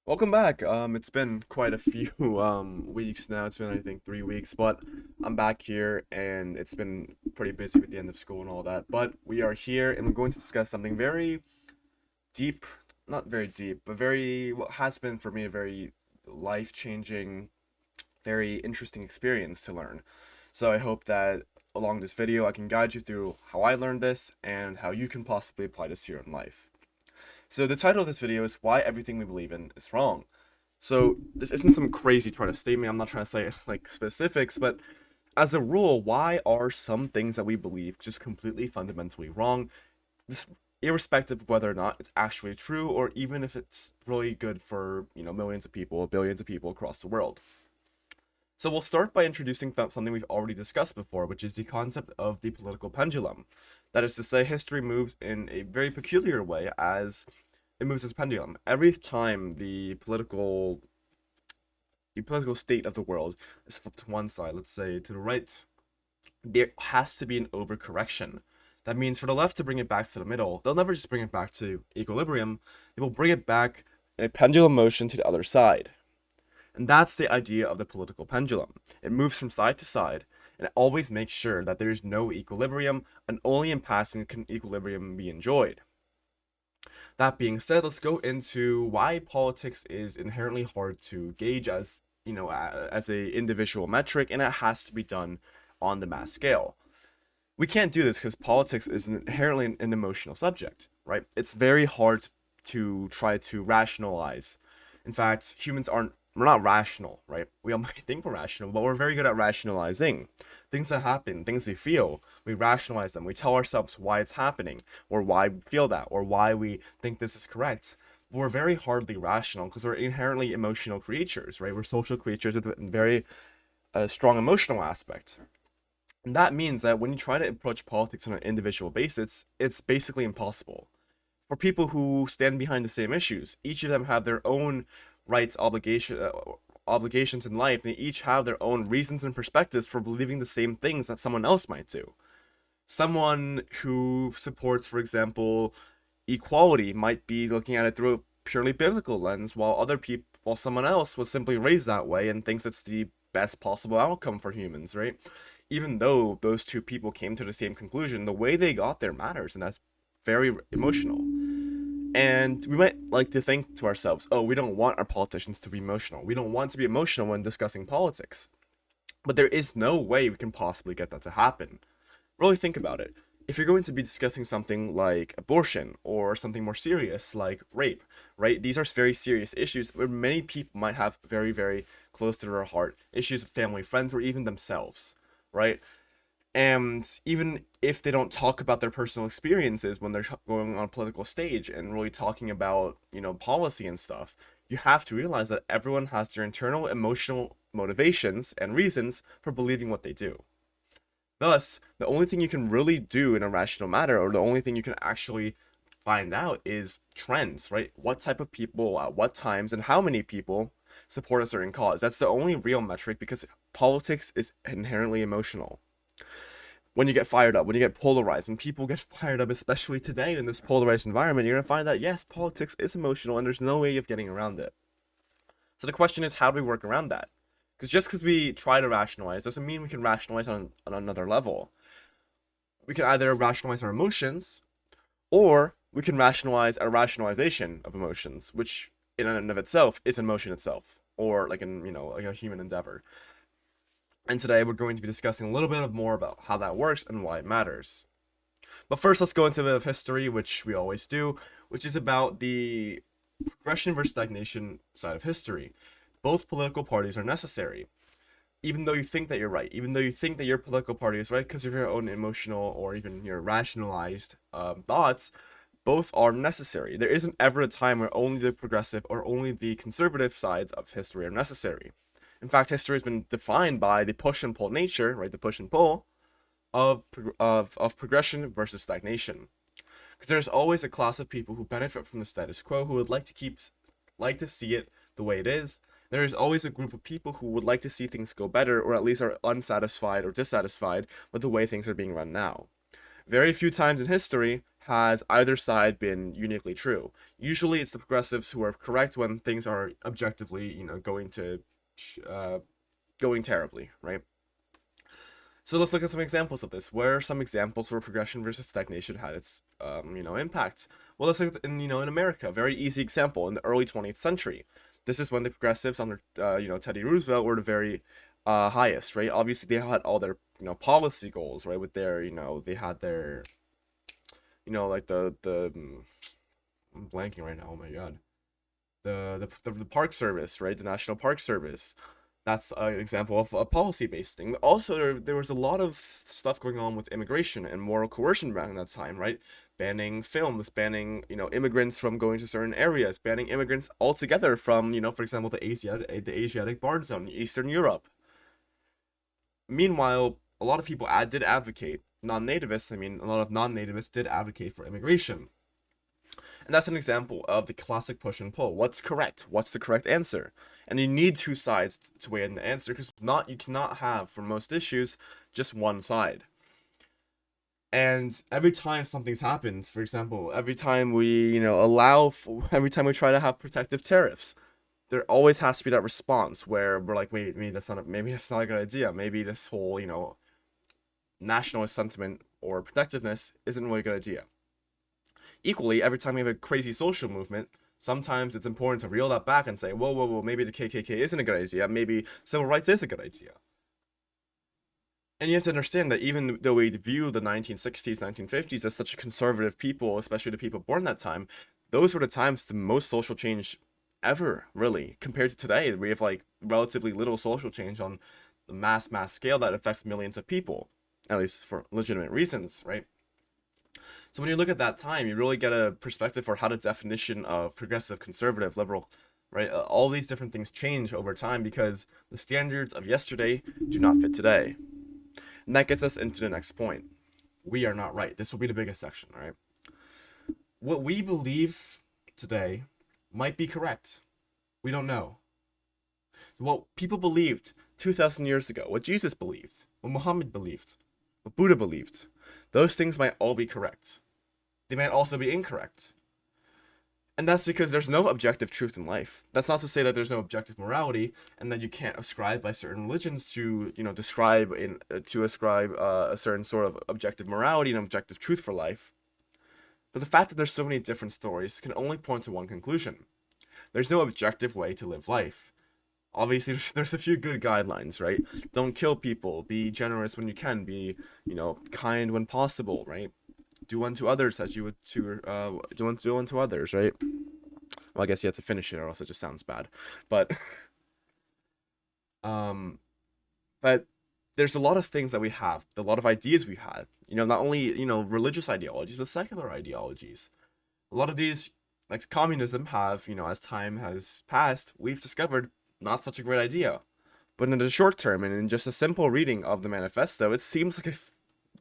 Welcome back. It's been quite a few weeks now. It's been, I think, 3 weeks, but I'm back here and it's been pretty busy with the end of school and all that. But we are here and we're going to discuss something very deep, not very deep, but very, what has been for me a very life-changing, very interesting experience to learn. So I hope that along this video I can guide you through how I learned this and how you can possibly apply this to your own life. So the title of this video is Why Everything We Believe in is Wrong. So this isn't some crazy trying to statement. I'm not trying to say like specifics, but as a rule, why are some things that we believe just completely fundamentally wrong? This irrespective of whether or not it's actually true or even if it's really good for, millions of people, billions of people across the world. So we'll start by introducing something we've already discussed before, which is the concept of the political pendulum. That is to say, history moves in a very peculiar way as it moves as a pendulum. Every time the political state of the world is flipped to one side, let's say to the right, there has to be an overcorrection. That means for the left to bring it back to the middle, they'll never just bring it back to equilibrium, they will bring it back in a pendulum motion to the other side. And that's the idea of the political pendulum. It moves from side to side, and it always makes sure that there is no equilibrium, and only in passing can equilibrium be enjoyed. That being said, let's go into why politics is inherently hard to gauge as a individual metric, and it has to be done on the mass scale. We can't do this because politics is inherently an emotional subject, right? It's very hard to try to rationalize. In fact, we're not rational, right? We all might think we're rational, but we're very good at rationalizing. Things that happen, things we feel, we rationalize them. We tell ourselves why it's happening, or why we feel that, or why we think this is correct. But we're very hardly rational because we're inherently emotional creatures, right? We're social creatures with a very strong emotional aspect. And that means that when you try to approach politics on an individual basis, it's basically impossible. For people who stand behind the same issues, each of them have their own rights, obligations in life. They each have their own reasons and perspectives for believing the same things that someone else might do. Someone who supports, for example, equality might be looking at it through a purely biblical lens, while someone else was simply raised that way and thinks it's the best possible outcome for humans, right? Even though those two people came to the same conclusion, the way they got there matters, and that's very emotional. And we might like to think to ourselves, oh, we don't want our politicians to be emotional. We don't want to be emotional when discussing politics. But there is no way we can possibly get that to happen. Really think about it. If you're going to be discussing something like abortion or something more serious like rape, right? These are very serious issues where many people might have very, very close to their heart issues with family, friends, or even themselves, right? And even if they don't talk about their personal experiences when they're going on a political stage and really talking about, policy and stuff, you have to realize that everyone has their internal emotional motivations and reasons for believing what they do. Thus, the only thing you can really do in a rational manner, or the only thing you can actually find out, is trends, right? What type of people, at what times, and how many people support a certain cause. That's the only real metric because politics is inherently emotional. When you get fired up, when you get polarized, when people get fired up, especially today in this polarized environment, you're going to find that, yes, politics is emotional and there's no way of getting around it. So the question is, how do we work around that? Because just because we try to rationalize doesn't mean we can rationalize on another level. We can either rationalize our emotions, or we can rationalize our rationalization of emotions, which in and of itself is emotion itself, or like a human endeavor. And today we're going to be discussing a little bit more about how that works and why it matters. But first, let's go into a bit of history, which we always do, which is about the progression versus stagnation side of history. Both political parties are necessary. Even though you think that you're right, even though you think that your political party is right because of your own emotional or even your rationalized thoughts, both are necessary. There isn't ever a time where only the progressive or only the conservative sides of history are necessary. In fact, history has been defined by the push and pull nature, right? The push and pull of progression versus stagnation. Because there's always a class of people who benefit from the status quo, who would like to see it the way it is. There is always a group of people who would like to see things go better, or at least are unsatisfied or dissatisfied with the way things are being run now. Very few times in history has either side been uniquely true. Usually it's the progressives who are correct when things are objectively, uh, going terribly, right? So let's look at some examples of this. Where are some examples where progression versus stagnation had its, impact? Well, let's look at in America. A very easy example in the early 20th century. This is when the progressives under, Teddy Roosevelt were the very highest, right? Obviously, they had all their, policy goals, right? With their, they had their, like I'm blanking right now. Oh my God. The Park Service, right? The National Park Service. That's an example of a policy-based thing. Also, there was a lot of stuff going on with immigration and moral coercion back in that time, right? Banning films, banning, immigrants from going to certain areas, banning immigrants altogether from, for example, the Asiatic Barred Zone, Eastern Europe. Meanwhile, a lot of people did advocate, non-nativists, I mean, a lot of non-nativists did advocate for immigration. And that's an example of the classic push and pull. What's correct? What's the correct answer? And you need two sides to weigh in the answer, because you cannot have, for most issues, just one side. And every time something's happened, for example, every time we, every time we try to have protective tariffs, there always has to be that response where we're like, wait, maybe that's not a good idea. Maybe this whole, nationalist sentiment or protectiveness isn't really a good idea. Equally, every time we have a crazy social movement, sometimes it's important to reel that back and say, whoa, whoa, whoa, maybe the KKK isn't a good idea. Maybe civil rights is a good idea. And you have to understand that even though we view the 1960s, 1950s as such conservative people, especially the people born that time, those were the times the most social change ever, really. Compared to today, we have like relatively little social change on the mass scale that affects millions of people, at least for legitimate reasons, right? So when you look at that time, you really get a perspective for how the definition of progressive, conservative, liberal, right? All these different things change over time because the standards of yesterday do not fit today. And that gets us into the next point. We are not right. This will be the biggest section, right? What we believe today might be correct. We don't know. What people believed 2,000 years ago, what Jesus believed, what Muhammad believed, what Buddha believed, those things might all be correct. They might also be incorrect. And that's because there's no objective truth in life. That's not to say that there's no objective morality and that you can't ascribe by certain religions to, ascribe a certain sort of objective morality and objective truth for life. But the fact that there's so many different stories can only point to one conclusion. There's no objective way to live life. Obviously, there's a few good guidelines, right? Don't kill people. Be generous when you can. Be, kind when possible, right? Do unto others as you would do unto others, right? Well, I guess you have to finish it, or else it just sounds bad. But, um, but there's a lot of things that we have, a lot of ideas we have. Not only religious ideologies, but secular ideologies. A lot of these, like communism, have as time has passed, we've discovered not such a great idea. But in the short term, and in just a simple reading of the manifesto, it seems like a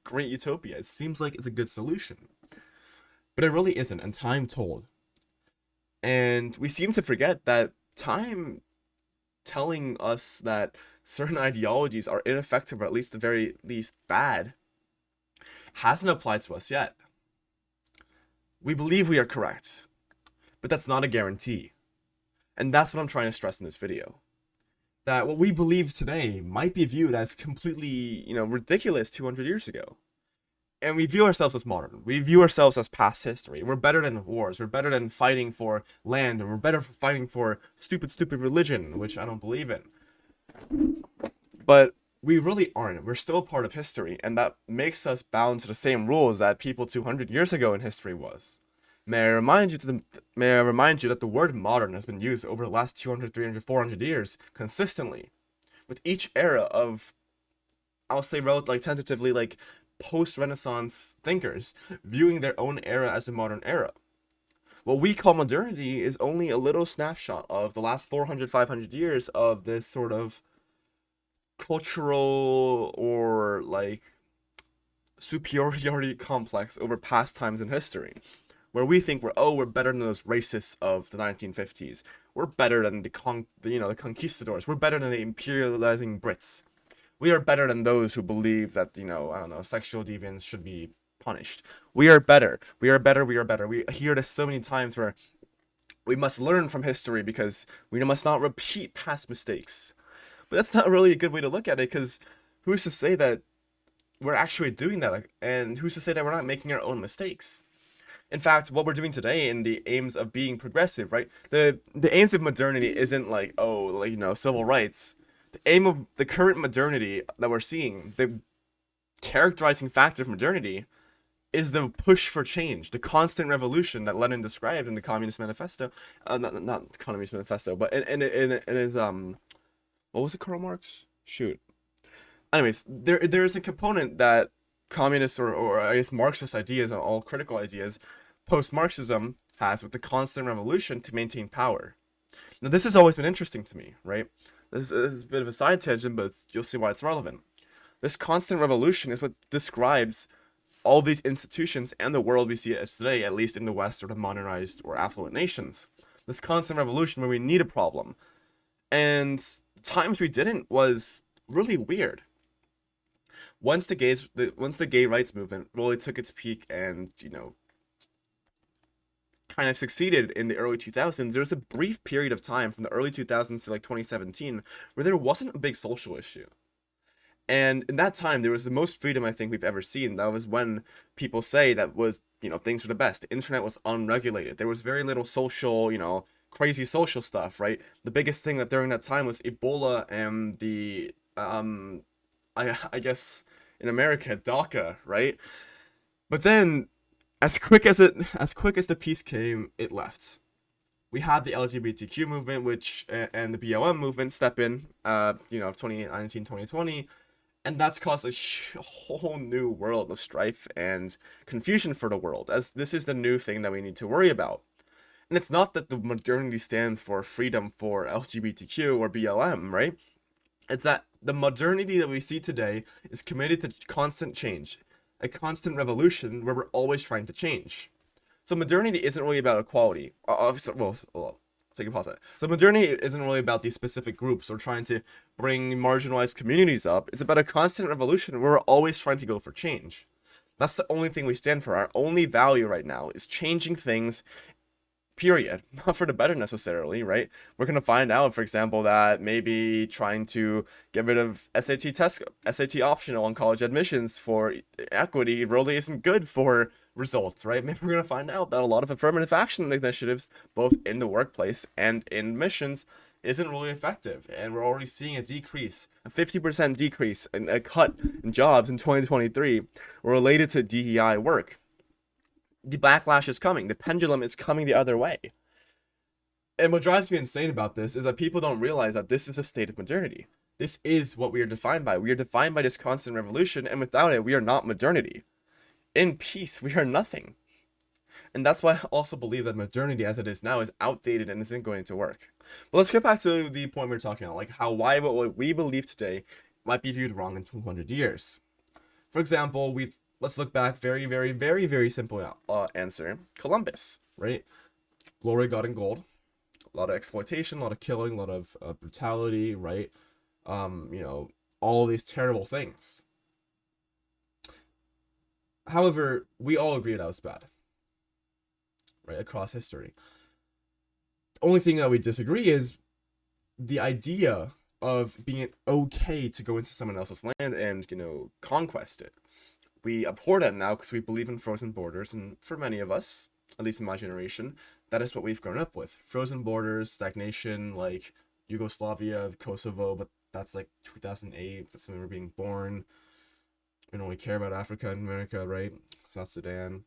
great utopia. It seems like it's a good solution. But it really isn't, and time told. And we seem to forget that time telling us that certain ideologies are ineffective, or at least the very least bad, hasn't applied to us yet. We believe we are correct, but that's not a guarantee. And that's what I'm trying to stress in this video. That what we believe today might be viewed as completely, ridiculous 200 years ago. And we view ourselves as modern. We view ourselves as past history. We're better than wars. We're better than fighting for land. And we're better for fighting for stupid religion, which I don't believe in. But we really aren't. We're still a part of history. And that makes us bound to the same rules that people 200 years ago in history was. May I remind you that the word modern has been used over the last 200, 300, 400 years consistently. With each era of, I'll say tentatively, post-Renaissance thinkers viewing their own era as a modern era. What we call modernity is only a little snapshot of the last 400, 500 years of this sort of cultural or superiority complex over past times in history, where we think we're better than those racists of the 1950s. We're better than the conquistadors. We're better than the imperializing Brits. We are better than those who believe that, sexual deviance should be punished. We are better. We are better. We are better. We hear this so many times where we must learn from history because we must not repeat past mistakes. But that's not really a good way to look at it, because who's to say that we're actually doing that? And who's to say that we're not making our own mistakes? In fact, what we're doing today in the aims of being progressive, right? The aims of modernity isn't like, oh, like, civil rights. The aim of the current modernity that we're seeing, the characterizing factor of modernity, is the push for change, the constant revolution that Lenin described in the Communist Manifesto. Not the Communist Manifesto, but in his what was it, Karl Marx? Shoot. Anyways, there is a component that communist, or I guess Marxist ideas, and all critical ideas, post-Marxism has with the constant revolution to maintain power. Now, this has always been interesting to me, right? This is a bit of a side tangent, but you'll see why it's relevant. This constant revolution is what describes all these institutions and the world we see as today, at least in the West or the modernized or affluent nations. This constant revolution where we need a problem. And the times we didn't was really weird. Once the gay rights movement really took its peak and, kind of succeeded in the early 2000s, there was a brief period of time from the early 2000s to like 2017 where there wasn't a big social issue. And in that time, there was the most freedom I think we've ever seen. That was when people say that was, things were the best. The internet was unregulated. There was very little social, crazy social stuff, right? The biggest thing that during that time was Ebola and the, I guess in America, DACA, right? But then, as quick as the peace came, it left. We had the LGBTQ movement, and the BLM movement step in, 2019, 2020. And that's caused a whole new world of strife and confusion for the world, as this is the new thing that we need to worry about. And it's not that the modernity stands for freedom for LGBTQ or BLM, right? It's that the modernity that we see today is committed to constant change, a constant revolution where we're always trying to change. So modernity isn't really about equality. So you can pause that. So modernity isn't really about these specific groups or trying to bring marginalized communities up. It's about a constant revolution where we're always trying to go for change. That's the only thing we stand for. Our only value right now is changing things, period. Not for the better necessarily, right? We're going to find out, for example, that maybe trying to get rid of SAT optional on college admissions for equity really isn't good for results, right? Maybe we're going to find out that a lot of affirmative action initiatives, both in the workplace and in missions, isn't really effective. And we're already seeing a 50% decrease, and a cut in jobs in 2023 related to DEI work. The backlash is coming. The pendulum is coming the other way. And what drives me insane about this is that people don't realize that this is a state of modernity. This is what we are defined by. We are defined by this constant revolution, and without it, we are not modernity. In peace, we are nothing. And that's why I also believe that modernity as it is now is outdated and isn't going to work. But let's get back to the point we were talking about, like why what we believe today might be viewed wrong in 200 years. For example, let's look back, very, very, very, very simple answer. Columbus, right? Glory, God, and gold. A lot of exploitation, a lot of killing, a lot of brutality, right? All these terrible things. However, we all agree that was bad, right? Across history. The only thing that we disagree is the idea of being okay to go into someone else's land and, conquest it. We abhor that now because we believe in frozen borders, and for many of us, at least in my generation, that is what we've grown up with. Frozen borders, stagnation, like Yugoslavia, Kosovo, but that's like 2008, that's when we were being born. We don't really care about Africa and America, right? South Sudan.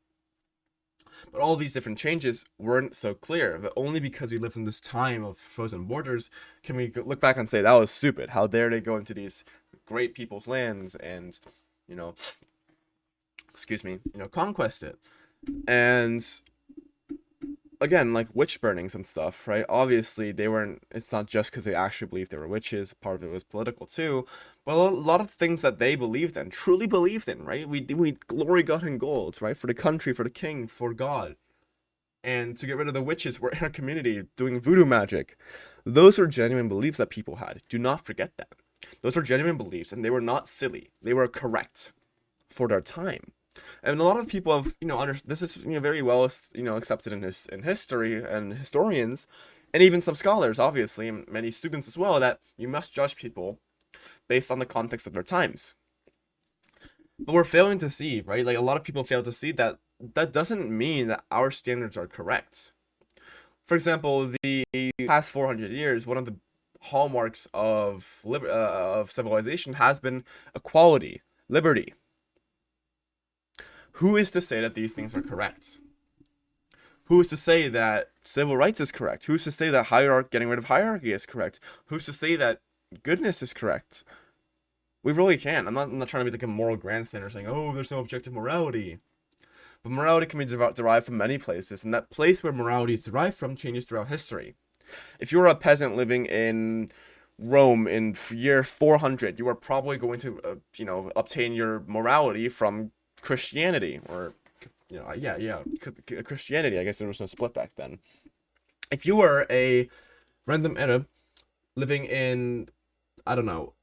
But all these different changes weren't so clear. But only because we lived in this time of frozen borders can we look back and say that was stupid. How dare they go into these great people's lands and, conquest it. And again, like witch burnings and stuff, right? Obviously, it's not just because they actually believed they were witches. Part of it was political too. But a lot of things that they believed in, truly believed in, right? We glory, God, and gold, right? For the country, for the king, for God. And to get rid of the witches, we're in our community doing voodoo magic. Those were genuine beliefs that people had. Do not forget that. Those were genuine beliefs, and they were not silly. They were correct for their time. And a lot of people have, this is, very well, accepted in history and historians, and even some scholars, obviously, and many students as well, that you must judge people based on the context of their times. But we're failing to see, right? Like, a lot of people fail to see that that doesn't mean that our standards are correct. For example, the past 400 years, one of the hallmarks of civilization has been equality, liberty. Who is to say that these things are correct? Who is to say that civil rights is correct? Who's to say that getting rid of hierarchy is correct? Who's to say that goodness is correct? We really can't. I'm not trying to be like a moral grandstander saying, oh, there's no objective morality. But morality can be derived from many places, and that place where morality is derived from changes throughout history. If you're a peasant living in Rome in year 400, you are probably going to, obtain your morality from Christianity, or, Christianity. I guess there was no split back then. If you were a random Arab living in, I don't know,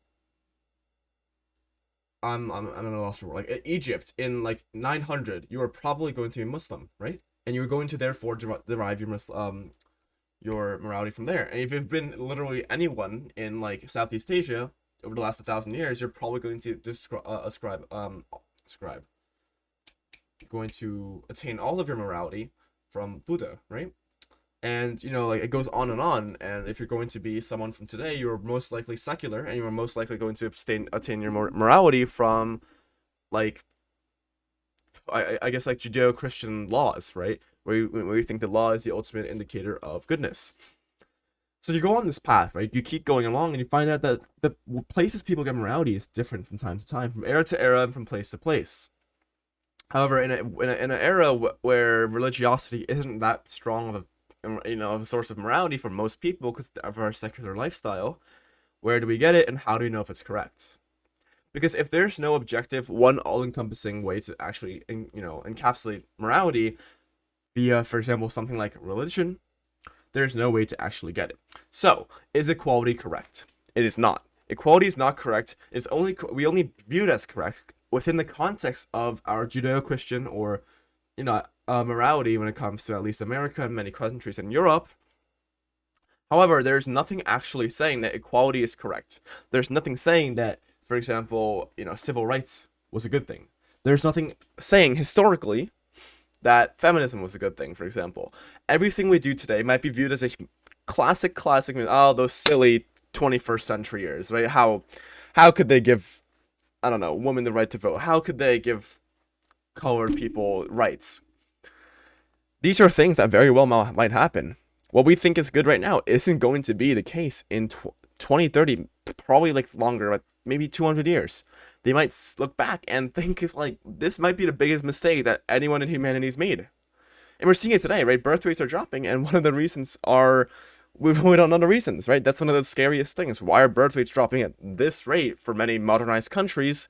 I'm at a loss for word. Like Egypt in like 900, you are probably going to be Muslim, right? And you're going to therefore derive your morality from there. And if you've been literally anyone in like Southeast Asia over the last 1,000 years, you're probably going to going to attain all of your morality from Buddha, right? And like it goes on and on. And if you're going to be someone from today, you're most likely secular, and you're most likely going to attain your morality from like I guess like Judeo-Christian laws, right? Where you think the law is the ultimate indicator of goodness. So you go on this path, right? You keep going along, and you find out that the places people get morality is different from time to time, from era to era, and from place to place. However, in an era where religiosity isn't that strong of a source of morality for most people because of our secular lifestyle, where do we get it, and how do we know if it's correct? Because if there's no objective, one all-encompassing way to actually, encapsulate morality via, for example, something like religion, there's no way to actually get it. So, is equality correct? It is not. Equality is not correct. We only view it as correct within the context of our Judeo-Christian or, morality when it comes to at least America and many countries in Europe. However, there's nothing actually saying that equality is correct. There's nothing saying that, for example, civil rights was a good thing. There's nothing saying historically that feminism was a good thing, for example. Everything we do today might be viewed as a classic, oh, those silly 21st century years, right? How could they give, I don't know, women the right to vote? How could they give colored people rights? These are things that very well might happen. What we think is good right now isn't going to be the case in 2030, probably like longer, like maybe 200 years. They might look back and think it's like, this might be the biggest mistake that anyone in humanity's made. And we're seeing it today, right? Birth rates are dropping, and one of the reasons are, we don't know the reasons, right? That's one of the scariest things. Why are birth rates dropping at this rate for many modernized countries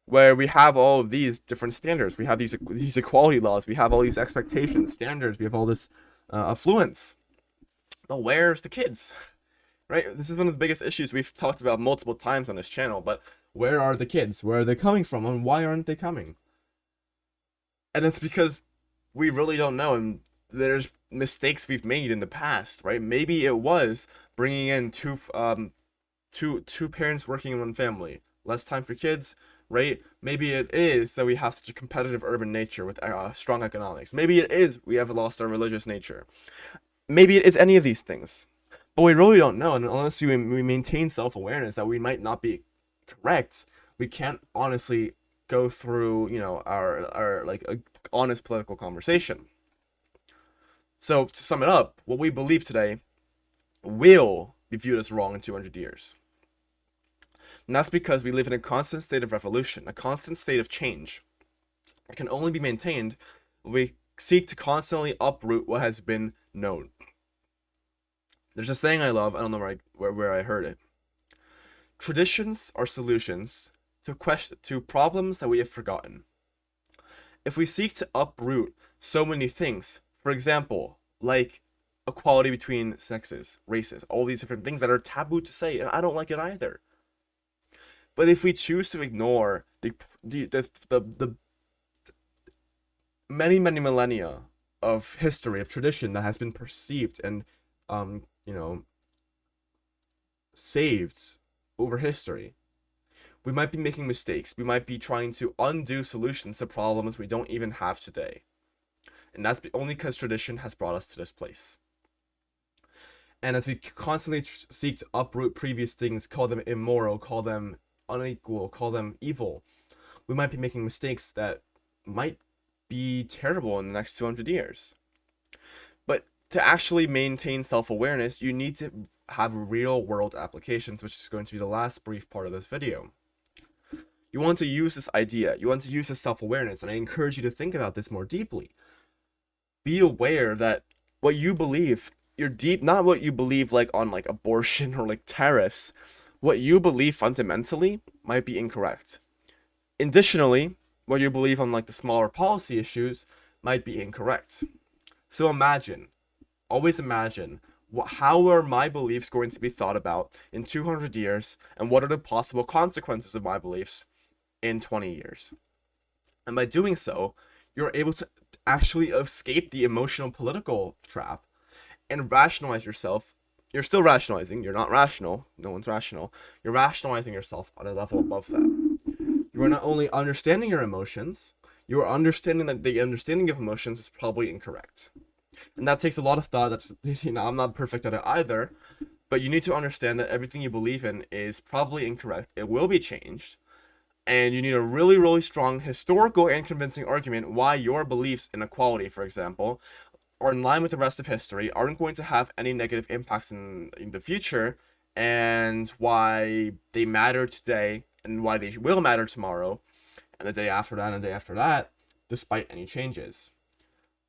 where we have all of these different standards? We have these equality laws, we have all these expectations, standards, we have all this affluence. But where's the kids? Right? This is one of the biggest issues we've talked about multiple times on this channel, but where are the kids? Where are they coming from? And why aren't they coming? And it's because we really don't know, and there's mistakes we've made in the past, right? Maybe it was bringing in two parents working in one family, less time for kids, right? Maybe it is that we have such a competitive urban nature with strong economics. Maybe it is we have lost our religious nature. Maybe it is any of these things. But we really don't know, and unless we maintain self-awareness that we might not be correct, we can't honestly go through, our like a honest political conversation. So to sum it up, what we believe today will be viewed as wrong in 200 years. And that's because we live in a constant state of revolution, a constant state of change. It can only be maintained when we seek to constantly uproot what has been known. There's a saying I love, I don't know where I heard it. Traditions are solutions to problems that we have forgotten. If we seek to uproot so many things, for example, like equality between sexes, races, all these different things that are taboo to say, and I don't like it either. But if we choose to ignore the many millennia of history, of tradition that has been perceived and, you know, saved over history. We might be making mistakes. We might be trying to undo solutions to problems we don't even have today. And that's only because tradition has brought us to this place. And as we constantly seek to uproot previous things, call them immoral, call them unequal, call them evil, we might be making mistakes that might be terrible in the next 200 years. But to actually maintain self-awareness, you need to have real-world applications, which is going to be the last brief part of this video. You want to use this idea, you want to use this self-awareness, and I encourage you to think about this more deeply. Be aware that what you believe, not what you believe like on like abortion or like tariffs, what you believe fundamentally might be incorrect. Additionally, what you believe on like the smaller policy issues might be incorrect. So imagine, always imagine, how are my beliefs going to be thought about in 200 years, and what are the possible consequences of my beliefs in 20 years? And by doing so, you're able to actually escape the emotional political trap and rationalize yourself. You're still rationalizing, you're not rational, no one's rational. You're rationalizing yourself on a level above that. You are not only understanding your emotions, you are understanding that the understanding of emotions is probably incorrect. And that takes a lot of thought. That's, I'm not perfect at it either, but you need to understand that everything you believe in is probably incorrect. It will be changed, and you need a really, really strong historical and convincing argument why your beliefs in equality, for example, are in line with the rest of history, aren't going to have any negative impacts in the future, and why they matter today, and why they will matter tomorrow, and the day after that, and the day after that, despite any changes.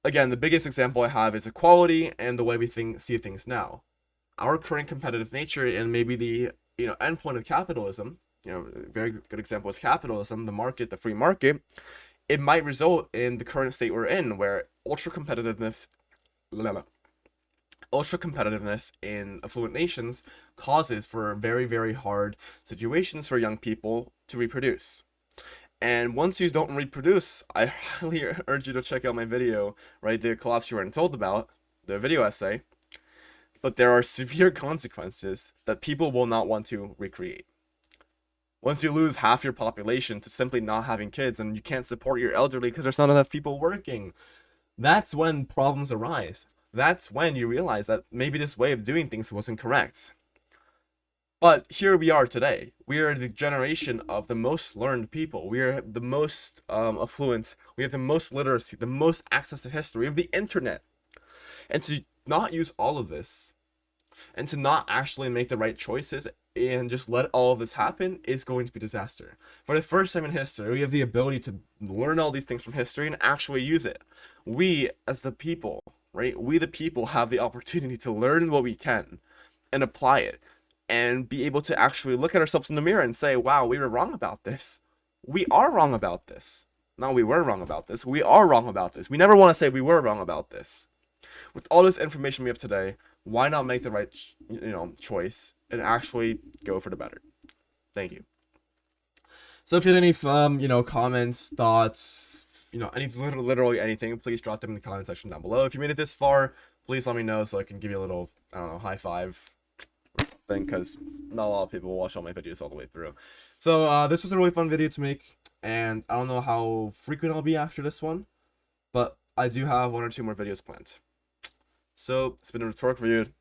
Again, the biggest example I have is equality and the way we see things now. Our current competitive nature and maybe the endpoint of capitalism, a very good example is capitalism, the market, the free market. It might result in the current state we're in, where ultra competitiveness in affluent nations causes for very, very hard situations for young people to reproduce. And once you don't reproduce, I highly urge you to check out my video, right? The collapse you weren't told about, the video essay. But there are severe consequences that people will not want to recreate. Once you lose half your population to simply not having kids, and you can't support your elderly because there's not enough people working, that's when problems arise. That's when you realize that maybe this way of doing things wasn't correct. But here we are today. We are the generation of the most learned people. We are the most affluent. We have the most literacy, the most access to history. We have the internet. And to not use all of this, and to not actually make the right choices, and just let all of this happen, is going to be disaster. For the first time in history, we have the ability to learn all these things from history and actually use it. We, as the people, right? We, the people, have the opportunity to learn what we can and apply it, and be able to actually look at ourselves in the mirror and say, wow, we were wrong about this. We are wrong about this. No, we were wrong about this. We are wrong about this. We never want to say we were wrong about this. With all this information we have today, why not make the right, choice and actually go for the better? Thank you. So if you had any, comments, thoughts, literally anything, please drop them in the comment section down below. If you made it this far, please let me know so I can give you a little, high five thing, because not a lot of people watch all my videos all the way through. So this was a really fun video to make, and I don't know how frequent I'll be after this one, but I do have 1 or 2 more videos planned. So it's been a Rhetoric Reviewed.